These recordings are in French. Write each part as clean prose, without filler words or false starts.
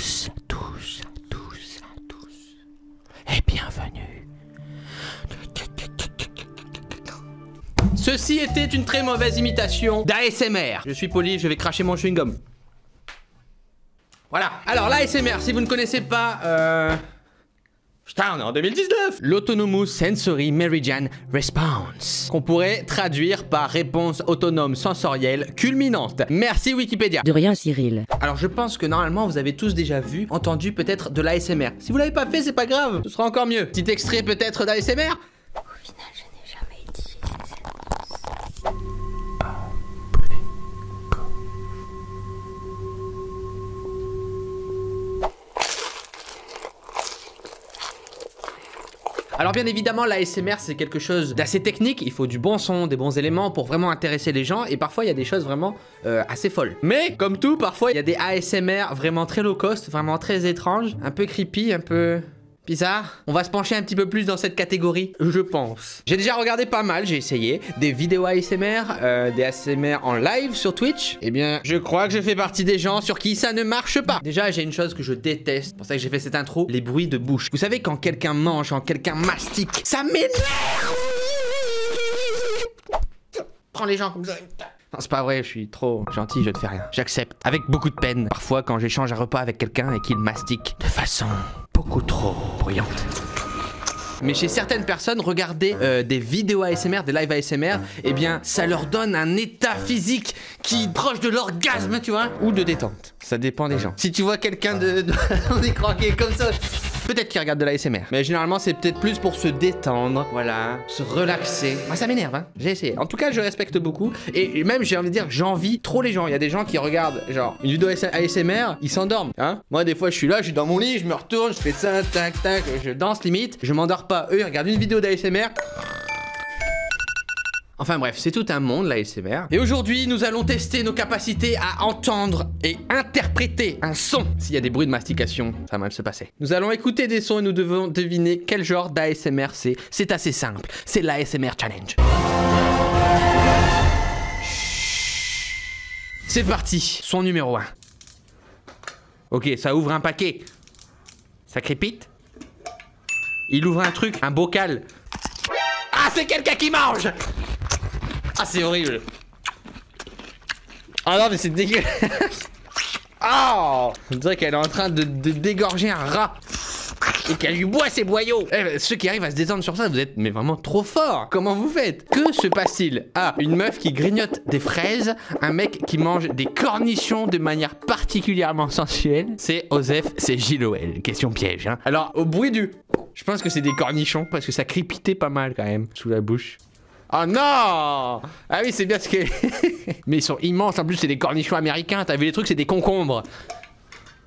tous et bienvenue. Ceci était une très mauvaise imitation d'ASMR. Je suis poli, je vais cracher mon chewing-gum. Voilà. Alors l'ASMR, si vous ne connaissez pas... Putain, on est en 2019. L'Autonomous Sensory Meridian Response, qu'on pourrait traduire par réponse autonome sensorielle culminante. Merci Wikipédia. De rien, Cyril. Alors je pense que normalement vous avez tous déjà vu, entendu peut-être de l'ASMR. Si vous l'avez pas fait, c'est pas grave, ce sera encore mieux. Petit extrait peut-être d'ASMR. Au final, je n'ai jamais utilisé cette brosse. Alors bien évidemment l'ASMR c'est quelque chose d'assez technique, il faut du bon son, des bons éléments pour vraiment intéresser les gens et parfois il y a des choses vraiment assez folles. Mais comme tout, parfois il y a des ASMR vraiment très low cost, vraiment très étranges, un peu creepy, un peu... bizarre. On va se pencher un petit peu plus dans cette catégorie, je pense. J'ai déjà regardé pas mal, j'ai essayé des vidéos ASMR, des ASMR en live sur Twitch. Eh bien, je crois que je fais partie des gens sur qui ça ne marche pas. Déjà, j'ai une chose que je déteste, c'est pour ça que j'ai fait cette intro, les bruits de bouche. Vous savez, quand quelqu'un mange, quand quelqu'un mastique, ça m'énerve. Prends les gens comme ça. Non, c'est pas vrai, je suis trop gentil, je ne fais rien. J'accepte. Avec beaucoup de peine. Parfois, quand j'échange un repas avec quelqu'un et qu'il mastique de façon beaucoup trop bruyante. Mais chez certaines personnes, regarder des vidéos ASMR, des lives ASMR, eh bien, ça leur donne un état physique qui est proche de l'orgasme, tu vois, ou de détente. Ça dépend des gens. Si tu vois quelqu'un on est cranké comme ça, peut-être qu'il regarde de l'ASMR. Mais généralement, c'est peut-être plus pour se détendre, voilà, se relaxer. Moi, ça m'énerve, hein. J'ai essayé. En tout cas, je respecte beaucoup. Et même, j'ai envie de dire, j'envie trop les gens. Il y a des gens qui regardent, genre, une vidéo ASMR, ils s'endorment, hein. Moi, des fois, je suis là, je suis dans mon lit, je me retourne, je fais ça, tac, tac, je danse limite. Je m'endors pas. Eux, ils regardent une vidéo d'ASMR. Enfin bref, c'est tout un monde l'ASMR. Et aujourd'hui, nous allons tester nos capacités à entendre et interpréter un son. S'il y a des bruits de mastication, ça va mal se passer. Nous allons écouter des sons et nous devons deviner quel genre d'ASMR c'est. C'est assez simple, c'est l'ASMR Challenge. C'est parti, son numéro 1. Ok, ça ouvre un paquet. Ça crépite. Il ouvre un truc, un bocal. Ah, c'est quelqu'un qui mange! Ah, c'est horrible. Ah non, mais c'est dégueulasse. Oh, on dirait qu'elle est en train de dégorger un rat. Et qu'elle lui boit ses boyaux. Eh, ceux qui arrivent à se détendre sur ça, vous êtes mais vraiment trop forts. Comment vous faites? Que se passe-t-il? Ah, une meuf qui grignote des fraises, un mec qui mange des cornichons de manière particulièrement sensuelle. C'est Osef, c'est Gilles. Question piège, hein. Alors, au bruit du... Je pense que c'est des cornichons parce que ça crépitait pas mal quand même sous la bouche. Oh non! Ah oui, c'est bien ce que... Mais ils sont immenses, en plus c'est des cornichons américains. T'as vu les trucs, c'est des concombres.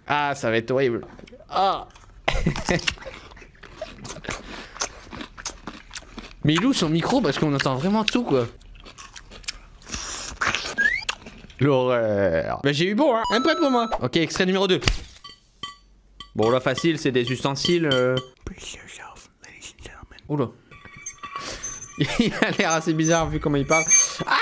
Ah, ça va être horrible. Ah. Mais il loue son micro parce qu'on entend vraiment tout, quoi. L'horreur. Bah j'ai eu bon, hein. Un peu pour moi. Ok, extrait numéro 2. Bon là, facile, c'est des ustensiles... Oula. Il a l'air assez bizarre vu comment il parle. Ah!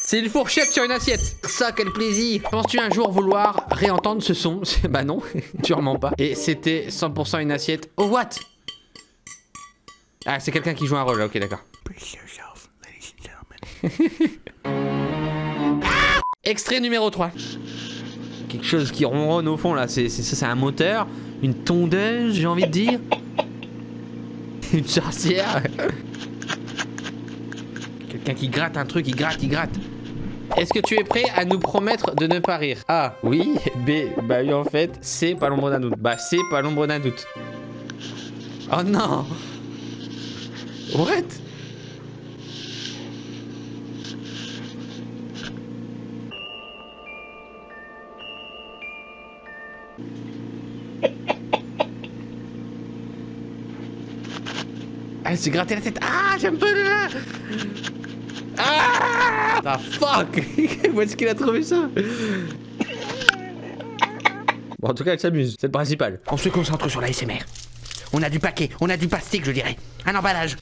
C'est une fourchette sur une assiette. Ça, quel plaisir. Penses-tu un jour vouloir réentendre ce son? Bah non, sûrement pas. Et c'était 100% une assiette. Oh, what? Ah, c'est quelqu'un qui joue un rôle, ok, d'accord. Ah! Extrait numéro 3. Quelque chose qui ronronne au fond, là. C'est un moteur. Une tondeuse, j'ai envie de dire. Une sorcière. Quelqu'un qui gratte un truc, il gratte. Est-ce que tu es prêt à nous promettre de ne pas rire? A, oui. B, bah oui en fait. C, pas l'ombre d'un doute. Bah C, pas l'ombre d'un doute. Oh non. What? Elle s'est gratté la tête. Ah, j'aime pas le... Ah! Ah, fuck! Où est-ce qu'il a trouvé ça? Bon, en tout cas, elle s'amuse. C'est le principal. On se concentre sur la SMR. On a du paquet, on a du plastique, je dirais. Un emballage.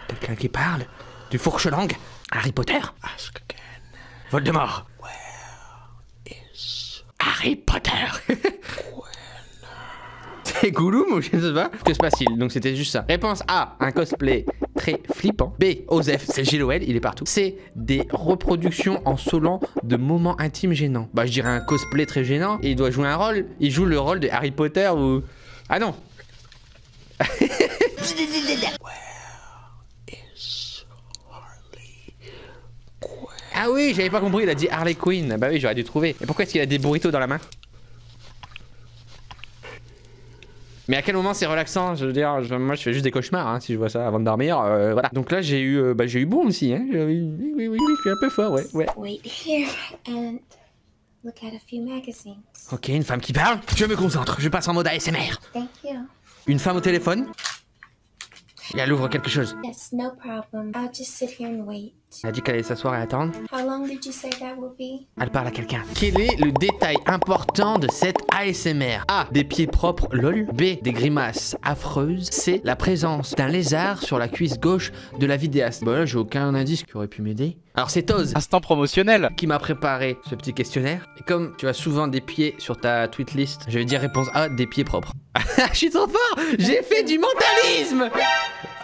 Quelqu'un qui parle? Du fourche-langue? Harry Potter? Ask again. Voldemort. Where is Harry Potter. C'est Gollum ou je sais pas. Que se passe-t-il? Donc c'était juste ça. Réponse A, un cosplay très flippant. B, Osef, c'est Gilles Noël, il est partout. C, des reproductions en solant de moments intimes gênants. Bah je dirais un cosplay très gênant et il doit jouer un rôle. Il joue le rôle de Harry Potter ou... Ah non. Ah oui, j'avais pas compris, il a dit Harley Quinn. Bah oui, j'aurais dû trouver. Et pourquoi est-ce qu'il a des burritos dans la main? Mais à quel moment c'est relaxant? Je veux dire, moi je fais juste des cauchemars hein, si je vois ça avant de dormir. Voilà. Donc là j'ai eu bon aussi. Hein. Oui, je suis un peu fort, ouais. Wait here and look at a few magazines. Ok, une femme qui parle. Je me concentre, je passe en mode ASMR. Thank you. Une femme au téléphone. Et elle ouvre quelque chose. Yes, no problem. I'll just sit here and wait. Elle a dit qu'elle allait s'asseoir et attendre. How long did you say that will be? Elle parle à quelqu'un. Quel est le détail important de cette ASMR? A, des pieds propres, lol. B, des grimaces affreuses. C, la présence d'un lézard sur la cuisse gauche de la vidéaste. Bon là j'ai aucun indice qui aurait pu m'aider. Alors c'est Toz Instant promotionnel qui m'a préparé ce petit questionnaire. Et comme tu as souvent des pieds sur ta tweet list, je vais dire réponse A, des pieds propres. Je suis trop fort. J'ai fait du mentalisme.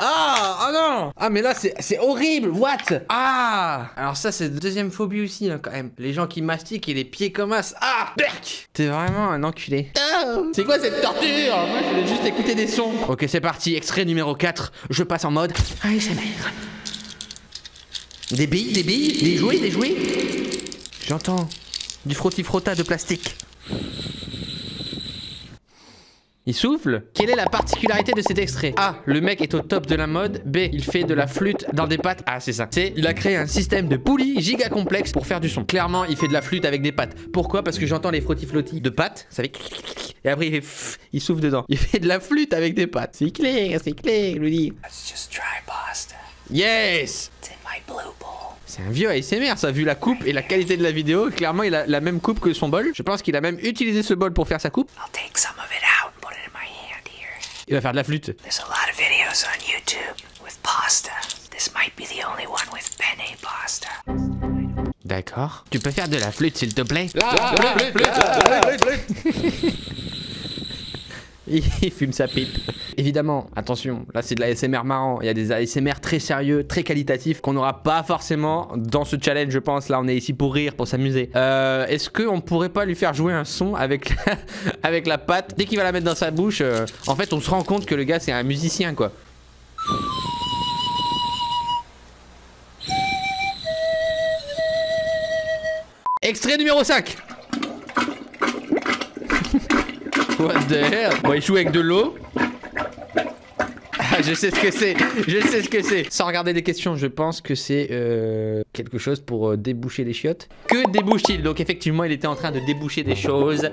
Ah, oh non. Ah mais là c'est horrible. What? Ah. Alors ça c'est deuxième phobie aussi là, quand même. Les gens qui mastiquent et les pieds comme as. Ah. T'es vraiment un enculé. Oh. C'est quoi cette torture? Moi je voulais juste écouter des sons. Ok c'est parti. Extrait numéro 4. Je passe en mode ASMR. Des billes, des jouets. J'entends du frotti-frotta de plastique. Il souffle. Quelle est la particularité de cet extrait? A, le mec est au top de la mode. B, il fait de la flûte dans des pattes. Ah c'est ça. C, il a créé un système de poulies giga complexe pour faire du son. Clairement il fait de la flûte avec des pattes. Pourquoi? Parce que j'entends les frottis-flottis de pattes. Ça fait... Et après il fait... Il souffle dedans. Il fait de la flûte avec des pattes. C'est clair, je vous dis. Let's just try pasta. Yes. It's in my blue bowl. C'est un vieux ASMR, ça, vu la coupe et la qualité de la vidéo. Clairement, il a la même coupe que son bol. Je pense qu'il a même utilisé ce bol pour faire sa coupe. I'll take some of it out and put it in my hand here. Il va faire de la flûte. There's a lot of videos on YouTube with pasta. This might be the only one with penne pasta. D'accord. Tu peux faire de la flûte, s'il te plaît? Il fume sa pipe. Évidemment, attention, là c'est de l'ASMR marrant. Il y a des ASMR très sérieux, très qualitatifs qu'on n'aura pas forcément dans ce challenge, je pense. Là, on est ici pour rire, pour s'amuser. Est-ce qu'on pourrait pas lui faire jouer un son avec avec la patte? Dès qu'il va la mettre dans sa bouche, en fait, on se rend compte que le gars c'est un musicien, quoi. Extrait numéro 5. What the hell? Bon, il joue avec de l'eau. Ah, je sais ce que c'est. Sans regarder les questions, je pense que c'est quelque chose pour déboucher les chiottes. Que débouche-t-il? Donc effectivement, il était en train de déboucher des choses.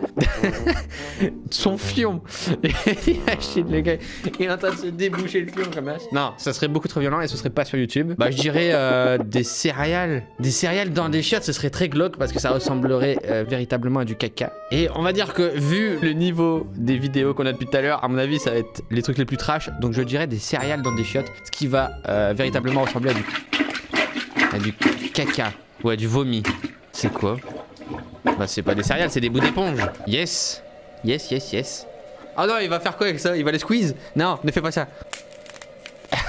Son fion. Le gars, il est en train de se déboucher le fion comme ça. Non, ça serait beaucoup trop violent et ce serait pas sur YouTube. Bah je dirais des céréales. Des céréales dans des chiottes, ce serait très glauque parce que ça ressemblerait véritablement à du caca. Et on va dire que vu le niveau des vidéos qu'on a depuis tout à l'heure, à mon avis, ça va être les trucs les plus trash. Donc je dirais des céréales dans des chiottes, ce qui va véritablement ressembler à du caca ou à du vomi. C'est quoi? Bah c'est pas des céréales, c'est des bouts d'éponge. Yes. Oh non, il va faire quoi avec ça? Il va les squeeze? Non, ne fais pas ça.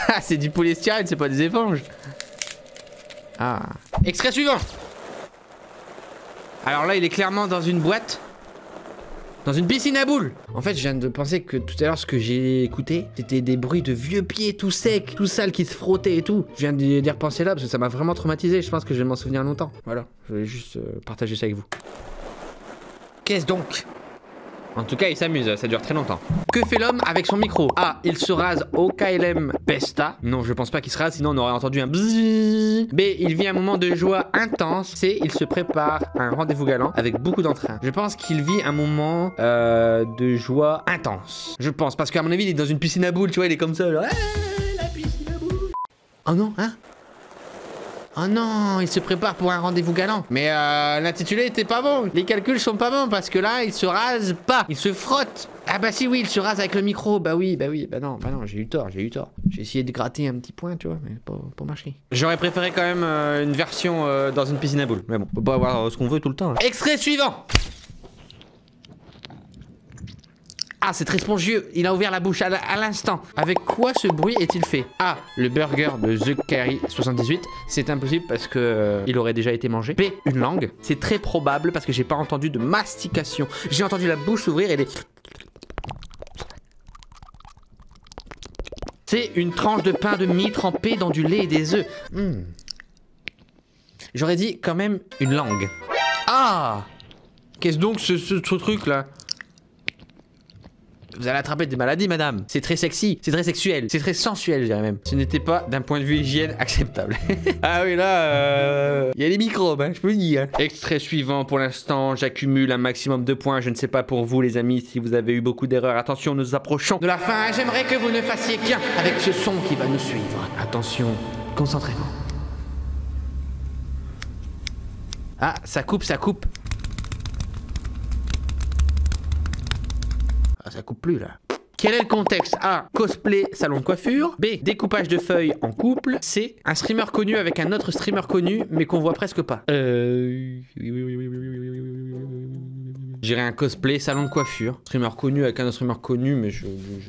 Ah, c'est du polystyrène, c'est pas des éponges. Ah. Extrait suivant. Alors là, il est clairement dans une boîte. Dans une piscine à boules. En fait, je viens de penser que tout à l'heure, ce que j'ai écouté, c'était des bruits de vieux pieds tout secs, tout sales qui se frottaient et tout. Je viens d'y repenser là parce que ça m'a vraiment traumatisé. Je pense que je vais m'en souvenir longtemps. Voilà, je voulais juste partager ça avec vous. Qu'est-ce donc? En tout cas, il s'amuse, ça dure très longtemps. Que fait l'homme avec son micro? A. Il se rase au KLM Pesta. Non, je pense pas qu'il se rase, sinon on aurait entendu un bzzz. B. Il vit un moment de joie intense. C. Il se prépare à un rendez-vous galant avec beaucoup d'entrain. Je pense qu'il vit un moment de joie intense. Je pense, parce qu'à mon avis, il est dans une piscine à boules, tu vois, il est comme ça, là. La piscine à boules. Oh non, hein? Oh non, il se prépare pour un rendez-vous galant. Mais l'intitulé était pas bon. Les calculs sont pas bons parce que là, il se rase pas. Il se frotte. Ah bah si, oui, il se rase avec le micro. Bah non, j'ai eu tort. J'ai essayé de gratter un petit point, tu vois, mais pas marché. J'aurais préféré quand même une version dans une piscine à boules. Mais bon, on peut pas avoir ce qu'on veut tout le temps. Hein. Extrait suivant. Ah, c'est très spongieux. Il a ouvert la bouche à l'instant. Avec quoi ce bruit est-il fait? A. Le burger de TheCarry78. C'est impossible parce que il aurait déjà été mangé. B. Une langue. C'est très probable parce que j'ai pas entendu de mastication. J'ai entendu la bouche s'ouvrir et des... C'est une tranche de pain de mie trempée dans du lait et des œufs. J'aurais dit quand même une langue. Ah! Qu'est-ce donc ce truc là? Vous allez attraper des maladies, madame. C'est très sexy, c'est très sexuel, c'est très sensuel, je dirais même. Ce n'était pas, d'un point de vue hygiène, acceptable. Ah oui, là, il y a les microbes, hein, je peux le dire. Extrait suivant, pour l'instant, j'accumule un maximum de points. Je ne sais pas pour vous, les amis, si vous avez eu beaucoup d'erreurs. Attention, nous approchons de la fin. J'aimerais que vous ne fassiez qu'un avec ce son qui va nous suivre. Attention, concentrez-vous. Ah, ça coupe, ça coupe. Ah, ça coupe plus là. Quel est le contexte? A. Cosplay, salon de coiffure. B. Découpage de feuilles en couple. C. Un streamer connu avec un autre streamer connu, mais qu'on voit presque pas. J'irais un cosplay, salon de coiffure. Streamer connu avec un autre streamer connu, mais je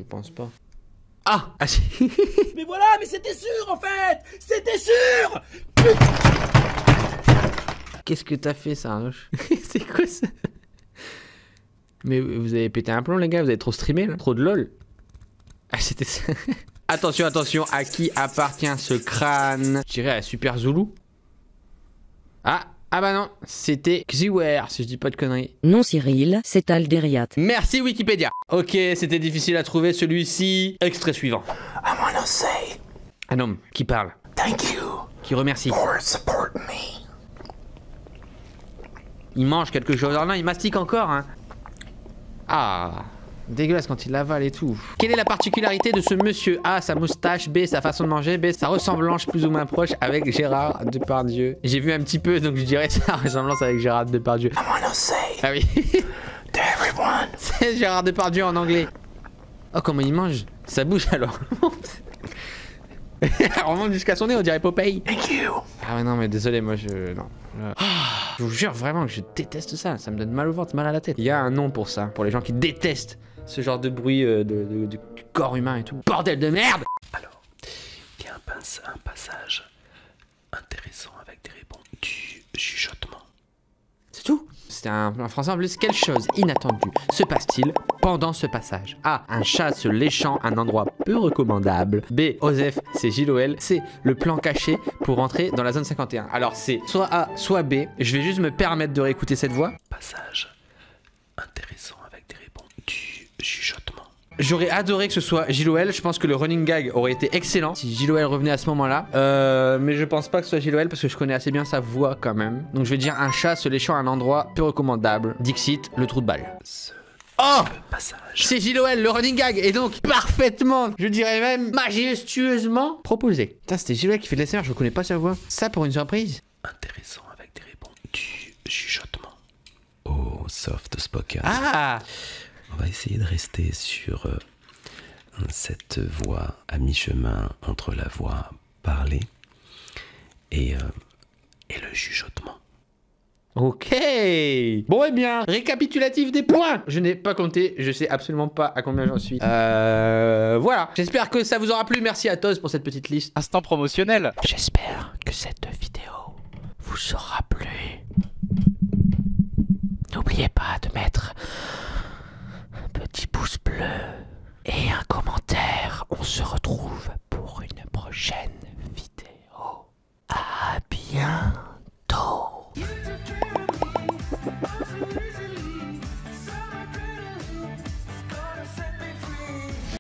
pense pas. Ah, ah si. Mais voilà, mais c'était sûr en fait. C'était sûr. Qu'est-ce que t'as fait, ça, Arnoche? C'est quoi ça? Mais vous avez pété un plomb, les gars, vous avez trop streamé là? Trop de lol. Ah, c'était ça. Attention, attention, à qui appartient ce crâne? Je dirais à Super Zulu. Ah bah non, c'était Xiwer, si je dis pas de conneries. Non Cyril, c'est Alderiat. Merci Wikipédia. Ok, c'était difficile à trouver celui-ci. Extrait suivant. I wanna say Un homme qui parle, thank you qui remercie. for supporting me. Il mange quelque chose. Alors non, il mastique encore, hein. Ah, dégueulasse quand il l'avale et tout. Quelle est la particularité de ce monsieur? A. Sa moustache. B. Sa façon de manger. B. Sa ressemblance plus ou moins proche avec Gérard Depardieu. J'ai vu un petit peu, donc je dirais sa ressemblance avec Gérard Depardieu. I wanna say Ah oui. to everyone. C'est Gérard Depardieu en anglais. Oh, comment il mange? Ça bouge alors. On monte jusqu'à son nez, on dirait Popeye. Thank you. Ah ouais, non, mais désolé, moi non. Je vous jure vraiment que je déteste ça. Ça me donne mal au ventre, mal à la tête. Il y a un nom pour ça, pour les gens qui détestent ce genre de bruit du corps humain et tout. Bordel de merde! Alors, il y a un passage intéressant avec des réponses du chuchotement. C'est tout. C'était un français en plus. Quelle chose inattendue se passe-t-il pendant ce passage? A. Un chat se léchant un endroit peu recommandable. B. Osef, c'est Gilles. C. Le plan caché pour entrer dans la zone 51. Alors c'est soit A, soit B. Je vais juste me permettre de réécouter cette voix. Passage intéressant avec des réponses du chuchotement. J'aurais adoré que ce soit Gilles. Je pense que le running gag aurait été excellent si Gilles revenait à ce moment-là. Mais je pense pas que ce soit Gilles parce que je connais assez bien sa voix quand même. Donc je vais dire un chat se léchant à un endroit peu recommandable. Dixit, le trou de balle. Oh! Passage. C'est Gilles, le running gag, et donc parfaitement, je dirais même majestueusement proposé. Putain, c'était Gilles qui fait de l'ASMR, je reconnais pas sa voix. Ça pour une surprise? Intéressant avec des réponses du chuchotement. Oh, soft spoken. Ah! On va essayer de rester sur cette voix à mi-chemin entre la voix parlée et le chuchotement. Ok. Bon, eh bien, récapitulatif des points. Je n'ai pas compté, je sais absolument pas à combien j'en suis. Voilà. J'espère que ça vous aura plu. Merci à Toz pour cette petite liste. Instant promotionnel. J'espère que cette vidéo vous aura plu. N'oubliez pas de mettre un petit pouce bleu et un commentaire. On se retrouve pour une prochaine